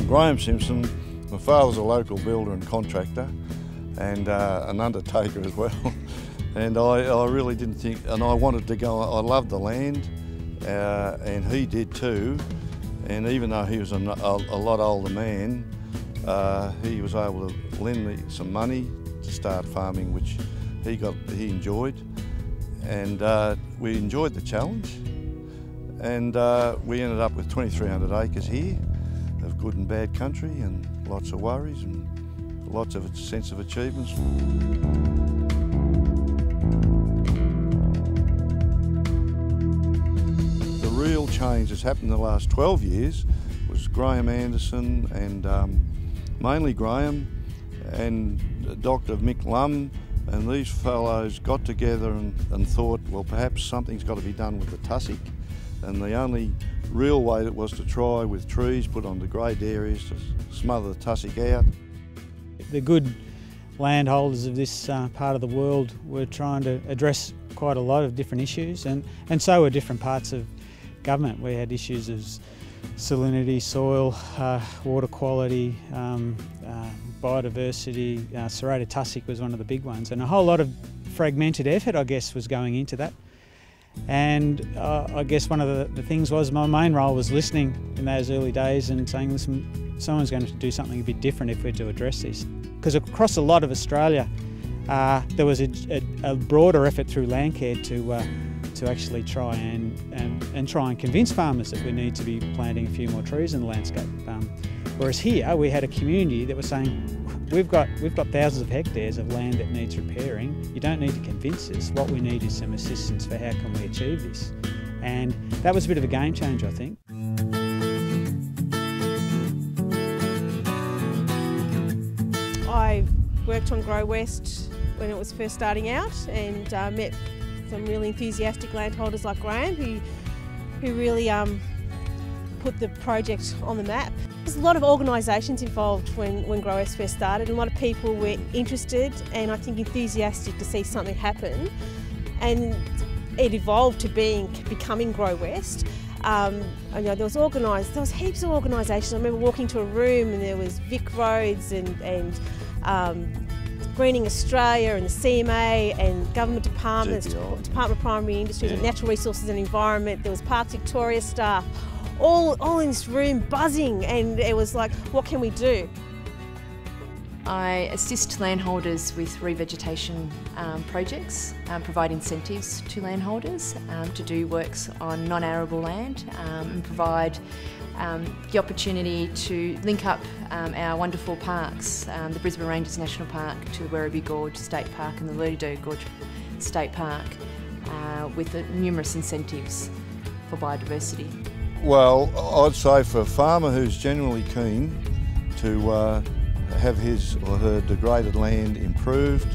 Graham Simpson. My father's a local builder and contractor and an undertaker as well. And I really didn't think, and I wanted to go, I loved the land and he did too. And even though he was a lot older man, he was able to lend me some money to start farming, which he enjoyed. And we enjoyed the challenge. And we ended up with 2,300 acres here of good and bad country and lots of worries and lots of sense of achievements. The real change that's happened in the last 12 years was Graham Anderson and mainly Graham and Dr. Mick Lum, and these fellows got together and thought, well, perhaps something's got to be done with the tussock. And the only real way that was to try with trees put on degraded areas to smother the tussock out. The good landholders of this part of the world were trying to address quite a lot of different issues, and so were different parts of government. We had issues of salinity, soil, water quality, biodiversity. Serrated tussock was one of the big ones, and a whole lot of fragmented effort, I guess, was going into that. And I guess one of the things was my main role was listening in those early days and saying, listen, someone's going to do something a bit different if we're to address this. Because across a lot of Australia, there was a broader effort through Landcare to actually try and try and convince farmers that we need to be planting a few more trees in the landscape. Whereas here, we had a community that was saying, we've got thousands of hectares of land that needs repairing. You don't need to convince us. What we need is some assistance for how can we achieve this. And that was a bit of a game changer, I think. I worked on Grow West when it was first starting out and met some really enthusiastic landholders like Graham who really put the project on the map. There's a lot of organisations involved when Grow West first started, and a lot of people were interested and I think enthusiastic to see something happen, and it evolved to becoming Grow West. You know, there was heaps of organisations. I remember walking to a room and there was Vic Roads and Greening Australia and the CMA and government departments, Department of Primary Industries and Natural Resources and Environment. There was Parks Victoria staff, all in this room buzzing, and it was like, what can we do? I assist landholders with revegetation projects, provide incentives to landholders to do works on non-arable land, and provide the opportunity to link up our wonderful parks, the Brisbane Ranges National Park to the Werribee Gorge State Park and the Lerderderg Gorge State Park with numerous incentives for biodiversity. Well, I'd say for a farmer who's genuinely keen to have his or her degraded land improved,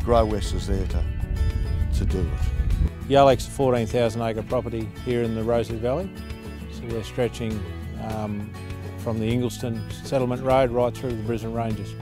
Grow West is there to do it. Yalek's a 14,000 acre property here in the Rosehill Valley. So we're stretching from the Ingliston Settlement Road right through the Brisbane Ranges.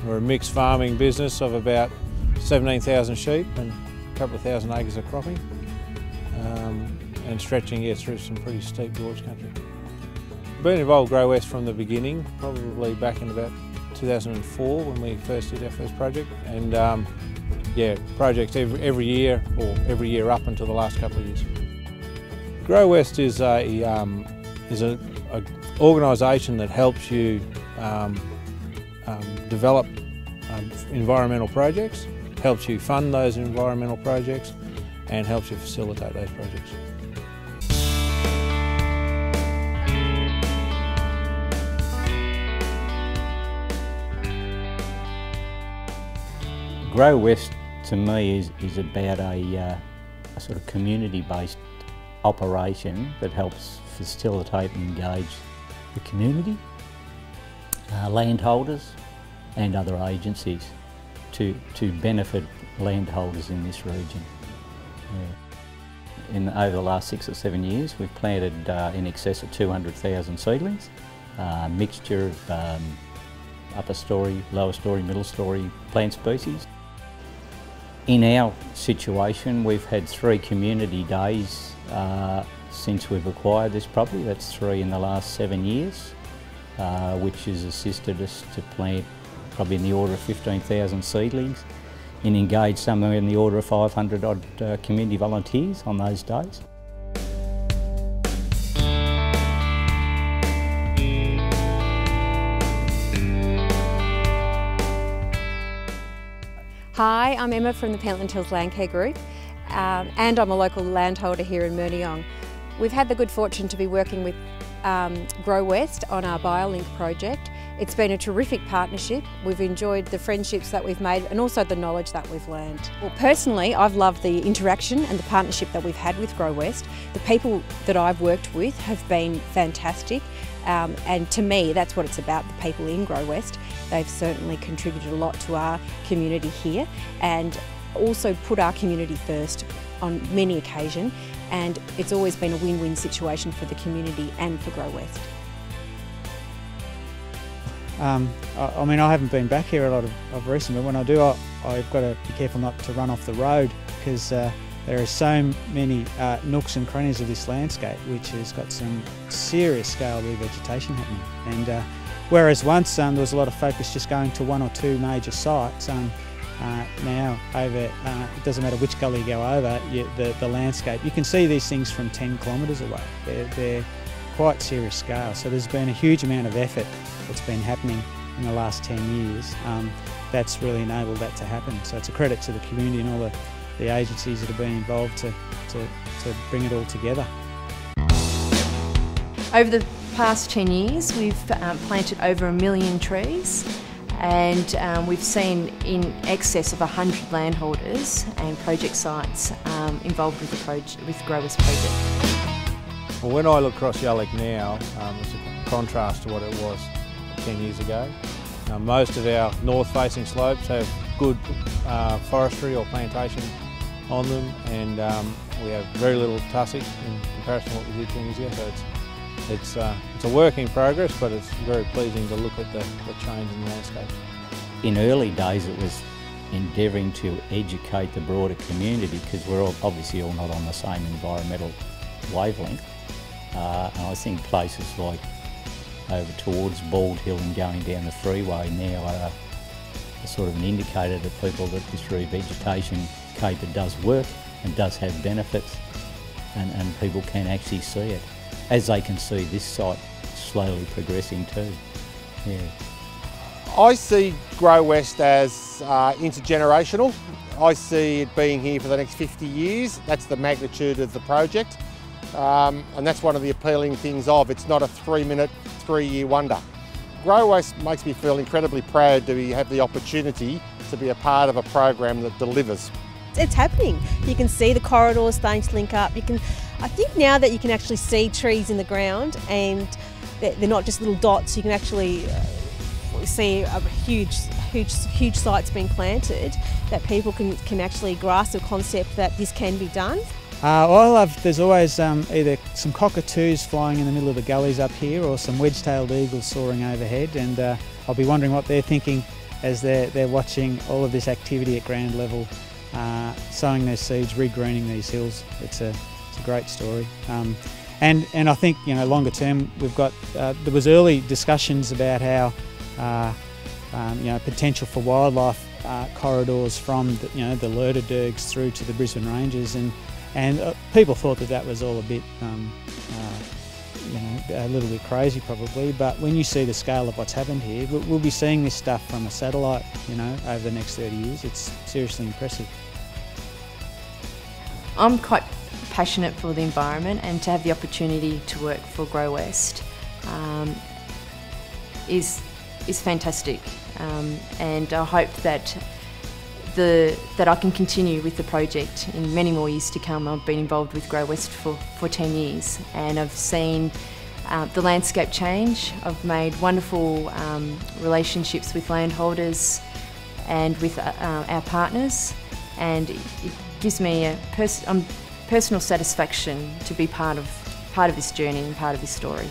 We're a mixed farming business of about 17,000 sheep and a couple of thousand acres of cropping, and stretching through some pretty steep gorge country. Been involved with Grow West from the beginning, probably back in about 2004 when we first did our first project, and projects every year or every year up until the last couple of years. Grow West is an organisation that helps you develop environmental projects, helps you fund those environmental projects, and helps you facilitate those projects. Grow West to me is about a sort of community-based operation that helps facilitate and engage the community, landholders and other agencies to benefit landholders in this region. Over the last 6 or 7 years we've planted in excess of 200,000 seedlings, a mixture of upper story, lower story, middle story plant species. In our situation, we've had 3 community days since we've acquired this property. That's 3 in the last 7 years. which has assisted us to plant probably in the order of 15,000 seedlings and engage somewhere in the order of 500 odd community volunteers on those days. Hi, I'm Emma from the Pentland Hills Landcare Group and I'm a local landholder here in Murnayong. We've had the good fortune to be working with Grow West on our BioLink project. It's been a terrific partnership. We've enjoyed the friendships that we've made and also the knowledge that we've learned. Well, personally, I've loved the interaction and the partnership that we've had with Grow West. The people that I've worked with have been fantastic, and to me, that's what it's about, the people in Grow West. They've certainly contributed a lot to our community here and also put our community first on many occasions, and it's always been a win-win situation for the community and for Grow West. I mean, I haven't been back here a lot of recent, but when I do, I've got to be careful not to run off the road because there are so many nooks and crannies of this landscape which has got some serious scale revegetation happening. And whereas once there was a lot of focus just going to one or two major sites, now over, it doesn't matter which gully you go over, the landscape, you can see these things from 10 kilometres away. They're quite serious scale, so there's been a huge amount of effort that's been happening in the last 10 years that's really enabled that to happen. So it's a credit to the community and all the agencies that have been involved to bring it all together. Over the past 10 years we've planted over 1 million trees, and we've seen in excess of 100 landholders and project sites involved with the Grow West project. Well, when I look across Yallock now, it's a contrast to what it was 10 years ago. Most of our north-facing slopes have good forestry or plantation on them, and we have very little tussock in comparison to what we did 10 years ago. So it's a work in progress, but it's very pleasing to look at the change in the landscape. In early days it was endeavouring to educate the broader community because we're obviously all not on the same environmental wavelength. And I think places like over towards Bald Hill and going down the freeway now are sort of an indicator to people that this revegetation caper does work and does have benefits, and people can actually see it, as they can see this site slowly progressing too. Yeah. I see Grow West as intergenerational. I see it being here for the next 50 years. That's the magnitude of the project. And that's one of the appealing things of it's not a 3-minute, 3-year wonder. Grow West makes me feel incredibly proud to have the opportunity to be a part of a program that delivers. It's happening. You can see the corridors starting to link up. I think now that you can actually see trees in the ground and they're not just little dots, you can actually see a huge sites being planted, that people can actually grasp the concept that this can be done. There's always either some cockatoos flying in the middle of the gullies up here or some wedge-tailed eagles soaring overhead, and I'll be wondering what they're thinking as they're watching all of this activity at ground level, sowing their seeds, regreening these hills. It's a great story. And I think, you know, longer term we've got, there was early discussions about how potential for wildlife corridors from the Lerderdergs through to the Brisbane Ranges, and people thought that was all a bit, a little bit crazy probably. But when you see the scale of what's happened here, we'll be seeing this stuff from a satellite, over the next 30 years. It's seriously impressive. I'm quite passionate for the environment, and to have the opportunity to work for Grow West is fantastic, and I hope that I can continue with the project in many more years to come. I've been involved with Grow West for 10 years, and I've seen the landscape change. I've made wonderful relationships with landholders and with our partners, and it gives me a personal satisfaction to be part of this journey and part of this story.